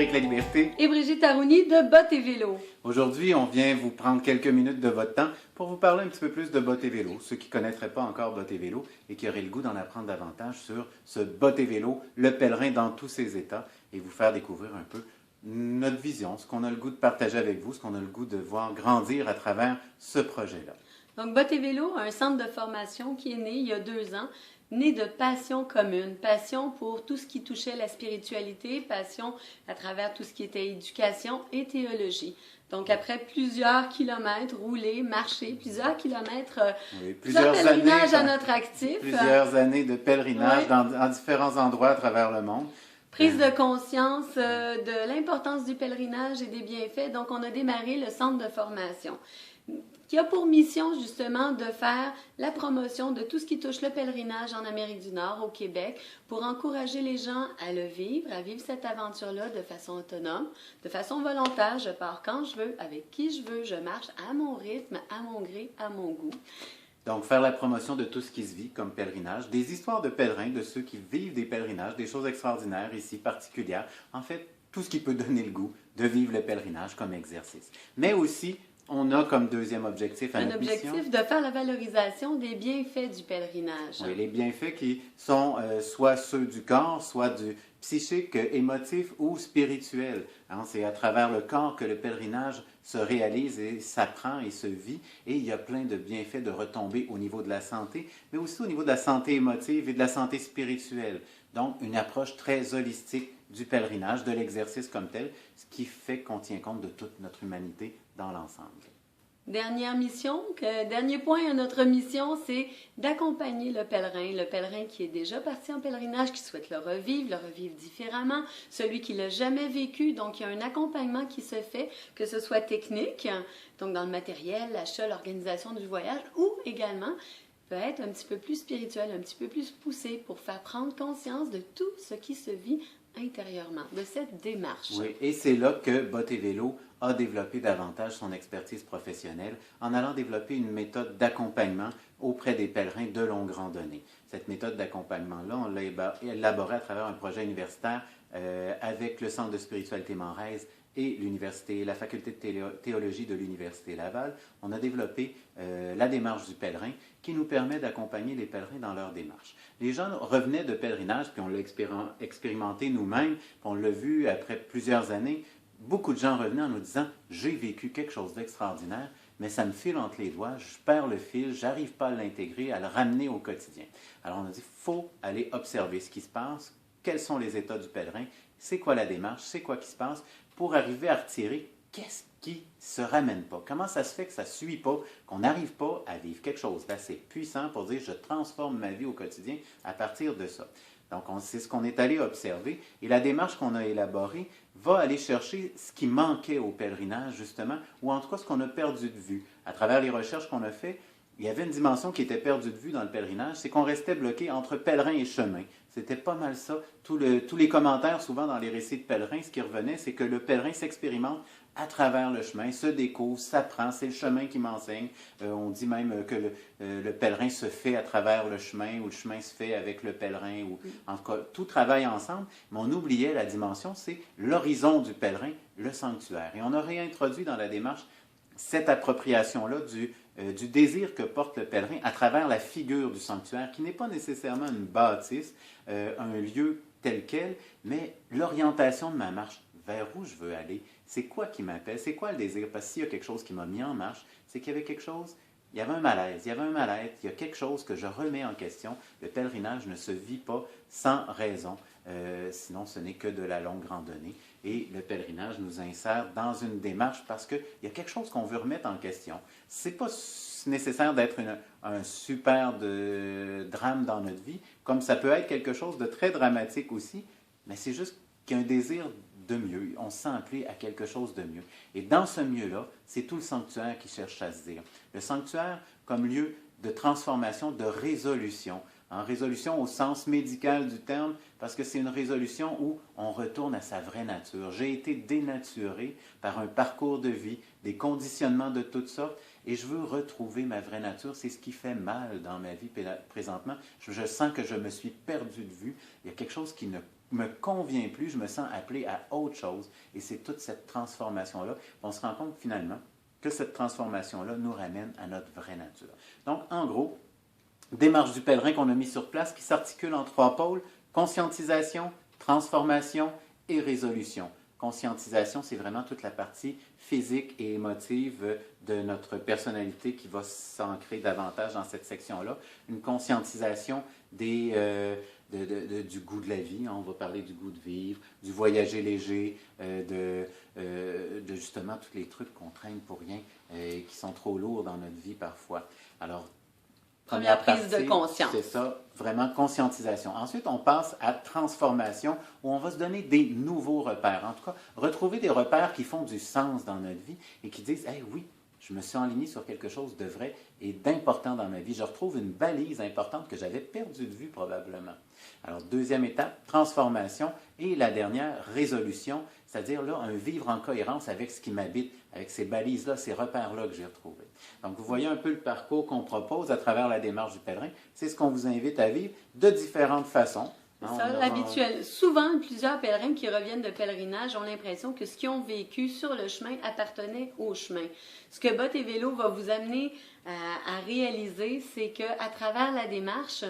Frédéric Laliberté. Et Brigitte Arouni de Bottes et Vélo. Aujourd'hui, on vient vous prendre quelques minutes de votre temps pour vous parler un petit peu plus de Bottes et Vélo. Ceux qui ne connaîtraient pas encore Bottes et Vélo et qui auraient le goût d'en apprendre davantage sur ce Bottes et Vélo, le pèlerin dans tous ses états, et vous faire découvrir un peu notre vision, ce qu'on a le goût de partager avec vous, ce qu'on a le goût de voir grandir à travers ce projet-là. Donc, Bottes et Vélo, un centre de formation qui est né il y a 2 ans, né de passion commune, passion pour tout ce qui touchait la spiritualité, passion à travers tout ce qui était éducation et théologie. Donc, après plusieurs kilomètres roulés, marchés, plusieurs kilomètres, plusieurs pèlerinages à notre actif. Plusieurs années de pèlerinage dans différents endroits à travers le monde. Prise de conscience de l'importance du pèlerinage et des bienfaits. Donc, on a démarré le centre de formation qui a pour mission justement de faire la promotion de tout ce qui touche le pèlerinage en Amérique du Nord, au Québec, pour encourager les gens à le vivre, à vivre cette aventure-là de façon autonome, de façon volontaire. Je pars quand je veux, avec qui je veux, je marche à mon rythme, à mon gré, à mon goût. Donc, faire la promotion de tout ce qui se vit comme pèlerinage, des histoires de pèlerins, de ceux qui vivent des pèlerinages, des choses extraordinaires ici, particulières. En fait, tout ce qui peut donner le goût de vivre le pèlerinage comme exercice. Mais aussi, on a comme deuxième objectif un objectif de faire la valorisation des bienfaits du pèlerinage. Oui, les bienfaits qui sont soit ceux du corps, soit du psychique, émotif ou spirituel. Hein, c'est à travers le corps que le pèlerinage se réalise et s'apprend et se vit. Et il y a plein de bienfaits de retombées au niveau de la santé, mais aussi au niveau de la santé émotive et de la santé spirituelle. Donc, une approche très holistique du pèlerinage, de l'exercice comme tel, ce qui fait qu'on tient compte de toute notre humanité dans l'ensemble. Dernière mission, dernier point à notre mission, c'est d'accompagner le pèlerin qui est déjà parti en pèlerinage, qui souhaite le revivre différemment, celui qui l'a jamais vécu. Donc, il y a un accompagnement qui se fait, que ce soit technique, donc dans le matériel, l'achat, l'organisation du voyage, ou également peut être un petit peu plus spirituel, un petit peu plus poussé pour faire prendre conscience de tout ce qui se vit intérieurement, de cette démarche. Oui, et c'est là que Bottes et Vélo a développé davantage son expertise professionnelle en allant développer une méthode d'accompagnement auprès des pèlerins de longue randonnée. Cette méthode d'accompagnement-là, on l'a élaborée à travers un projet universitaire avec le Centre de spiritualité Manrese et l'université, la faculté de théologie de l'Université Laval. On a développé la démarche du pèlerin qui nous permet d'accompagner les pèlerins dans leur démarche. Les gens revenaient de pèlerinage, puis on l'a expérimenté nous-mêmes, puis on l'a vu après plusieurs années. Beaucoup de gens revenaient en nous disant « J'ai vécu quelque chose d'extraordinaire, mais ça me file entre les doigts, je perds le fil, je n'arrive pas à l'intégrer, à le ramener au quotidien. » Alors on a dit « Il faut aller observer ce qui se passe, quels sont les états du pèlerin, c'est quoi la démarche, c'est quoi qui se passe, pour arriver à retirer qu'est-ce qui se ramène pas. Comment ça se fait que ça ne suit pas, qu'on n'arrive pas à vivre quelque chose d'assez puissant pour dire je transforme ma vie au quotidien à partir de ça. Donc, c'est ce qu'on est allé observer et la démarche qu'on a élaborée va aller chercher ce qui manquait au pèlerinage, justement, ou en tout cas ce qu'on a perdu de vue. À travers les recherches qu'on a faites, il y avait une dimension qui était perdue de vue dans le pèlerinage, c'est qu'on restait bloqué entre pèlerin et chemin. C'était pas mal ça. Tous les commentaires, souvent dans les récits de pèlerins, ce qui revenait, c'est que le pèlerin s'expérimente à travers le chemin, se découvre, s'apprend, c'est le chemin qui m'enseigne. On dit même que le pèlerin se fait à travers le chemin ou le chemin se fait avec le pèlerin. Ou, en tout cas, tout travaille ensemble, mais on oubliait la dimension, c'est l'horizon du pèlerin, le sanctuaire. Et on a réintroduit dans la démarche cette appropriation-là du désir que porte le pèlerin à travers la figure du sanctuaire, qui n'est pas nécessairement une bâtisse, un lieu tel quel, mais l'orientation de ma marche, vers où je veux aller, c'est quoi qui m'appelle, c'est quoi le désir, parce que s'il y a quelque chose qui m'a mis en marche, c'est qu'il y avait quelque chose, il y avait un malaise, il y avait un mal-être, il y a quelque chose que je remets en question. Le pèlerinage ne se vit pas sans raison, sinon ce n'est que de la longue randonnée. Et le pèlerinage nous insère dans une démarche parce qu'il y a quelque chose qu'on veut remettre en question. Ce n'est pas nécessaire d'être un super drame dans notre vie, comme ça peut être quelque chose de très dramatique aussi, mais c'est juste qu'il y a un désir de mieux. On se sent appelé à quelque chose de mieux. Et dans ce mieux-là, c'est tout le sanctuaire qui cherche à se dire. Le sanctuaire comme lieu de transformation, de résolution. En résolution au sens médical du terme, parce que c'est une résolution où on retourne à sa vraie nature. J'ai été dénaturé par un parcours de vie, des conditionnements de toutes sortes, et je veux retrouver ma vraie nature. C'est ce qui fait mal dans ma vie présentement. Je sens que je me suis perdu de vue. Il y a quelque chose qui ne me convient plus, je me sens appelé à autre chose. Et c'est toute cette transformation-là. On se rend compte finalement que cette transformation-là nous ramène à notre vraie nature. Donc, en gros, démarche du pèlerin qu'on a mis sur place qui s'articule en 3 pôles: conscientisation, transformation et résolution. Conscientisation, c'est vraiment toute la partie physique et émotive de notre personnalité qui va s'ancrer davantage dans cette section-là. Une conscientisation du goût de la vie, on va parler du goût de vivre, du voyager léger, de justement tous les trucs qu'on traîne pour rien et qui sont trop lourds dans notre vie parfois. Alors, première prise de conscience. C'est ça, vraiment conscientisation. Ensuite, on passe à transformation, où on va se donner des nouveaux repères. En tout cas, retrouver des repères qui font du sens dans notre vie et qui disent « Hey, oui, je me suis enligné sur quelque chose de vrai et d'important dans ma vie. Je retrouve une balise importante que j'avais perdue de vue probablement. » Alors, deuxième étape, transformation. Et la dernière, résolution, c'est-à-dire là, un vivre en cohérence avec ce qui m'habite, avec ces balises-là, ces repères-là que j'ai retrouvés. Donc, vous voyez un peu le parcours qu'on propose à travers la démarche du pèlerin. C'est ce qu'on vous invite à vivre de différentes façons. C'est ça, l'habituel. Souvent, plusieurs pèlerins qui reviennent de pèlerinage ont l'impression que ce qu'ils ont vécu sur le chemin appartenait au chemin. Ce que Bottes et Vélo va vous amener à réaliser, c'est qu'à travers la démarche,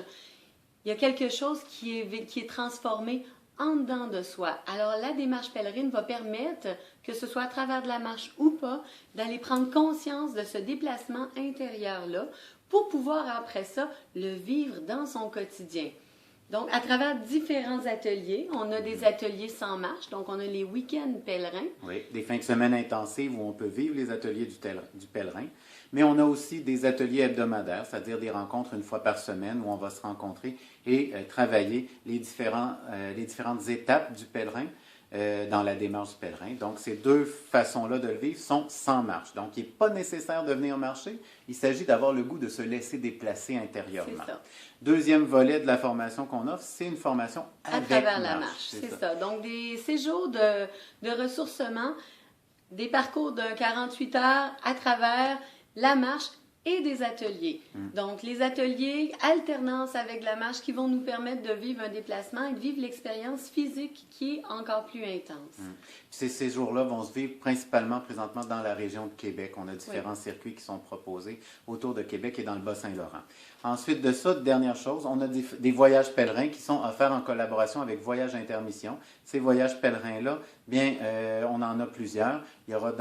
il y a quelque chose qui est transformé en dedans de soi. Alors, la démarche pèlerine va permettre, que ce soit à travers de la marche ou pas, d'aller prendre conscience de ce déplacement intérieur-là pour pouvoir, après ça, le vivre dans son quotidien. Donc, à travers différents ateliers, on a des ateliers sans marche, donc on a les week-ends pèlerins. Oui, des fins de semaine intensives où on peut vivre les ateliers du pèlerin, mais on a aussi des ateliers hebdomadaires, c'est-à-dire des rencontres une fois par semaine où on va se rencontrer et travailler les différentes étapes du pèlerin dans la démarche du pèlerin. Donc, ces deux façons-là de le vivre sont sans marche. Donc, il n'est pas nécessaire de venir marcher, il s'agit d'avoir le goût de se laisser déplacer intérieurement. C'est ça. Deuxième volet de la formation qu'on offre, c'est une formation avec marche. À travers la marche, c'est ça. Donc, des séjours de ressourcement, des parcours de 48 heures à travers la marche et des ateliers. Donc, les ateliers, alternance avec la marche qui vont nous permettre de vivre un déplacement et de vivre l'expérience physique qui est encore plus intense. Ces séjours-là vont se vivre principalement présentement dans la région de Québec. On a différents circuits qui sont proposés autour de Québec et dans le Bas-Saint-Laurent. Ensuite de ça, dernière chose, on a des voyages pèlerins qui sont offerts en collaboration avec Voyage Intermission. Ces voyages pèlerins-là, bien, on en a plusieurs. Il y aura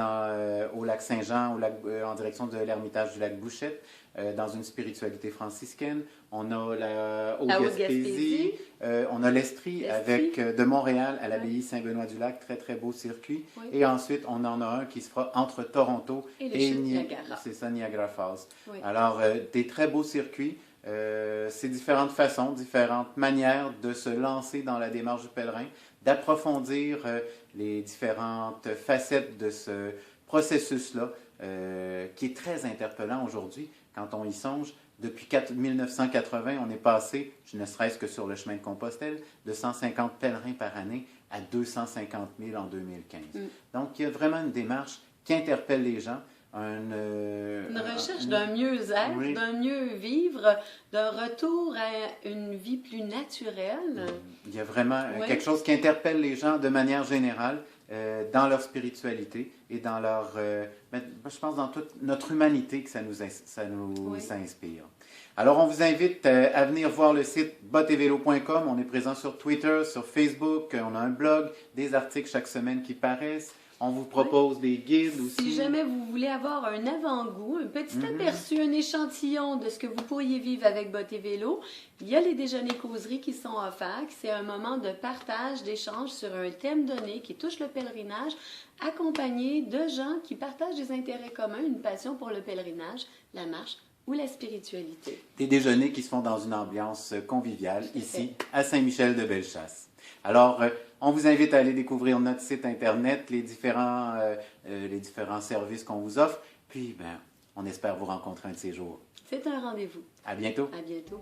au lac Saint-Jean, en direction de l'Ermitage du lac Bouchette, dans une spiritualité franciscaine. On a la Haute-Gaspésie, on a l'Estrie de Montréal à l'abbaye Saint-Benoît-du-Lac, très très beau circuit. Oui. Et ensuite, on en a un qui se fera entre Toronto et Niagara. C'est ça, Niagara Falls. Oui. Alors, des très beaux circuits. C'est différentes façons, différentes manières de se lancer dans la démarche du pèlerin, d'approfondir les différentes facettes de ce processus-là, qui est très interpellant aujourd'hui quand on y songe. Depuis 1980, on est passé, ne serait-ce que sur le chemin de Compostelle, de 150 pèlerins par année à 250 000 en 2015. Donc, il y a vraiment une démarche qui interpelle les gens. Une recherche d'un mieux-être, oui, d'un mieux-vivre, d'un retour à une vie plus naturelle. Il y a vraiment quelque chose qui interpelle les gens de manière générale dans leur spiritualité et dans leur... je pense dans toute notre humanité que ça nous inspire. Alors, on vous invite à venir voir le site bottetvelo.com. On est présent sur Twitter, sur Facebook, on a un blog, des articles chaque semaine qui paraissent. On vous propose des guides aussi. Si jamais vous voulez avoir un avant-goût, un petit aperçu, un échantillon de ce que vous pourriez vivre avec Bottes et Vélo, il y a les déjeuners-causeries qui sont offerts. C'est un moment de partage, d'échange sur un thème donné qui touche le pèlerinage, accompagné de gens qui partagent des intérêts communs, une passion pour le pèlerinage, la marche ou la spiritualité. Des déjeuners qui se font dans une ambiance conviviale, ici, à Saint-Michel-de-Bellechasse. Alors, on vous invite à aller découvrir notre site Internet, les différents services qu'on vous offre. Puis, on espère vous rencontrer un de ces jours. C'est un rendez-vous. À bientôt. À bientôt.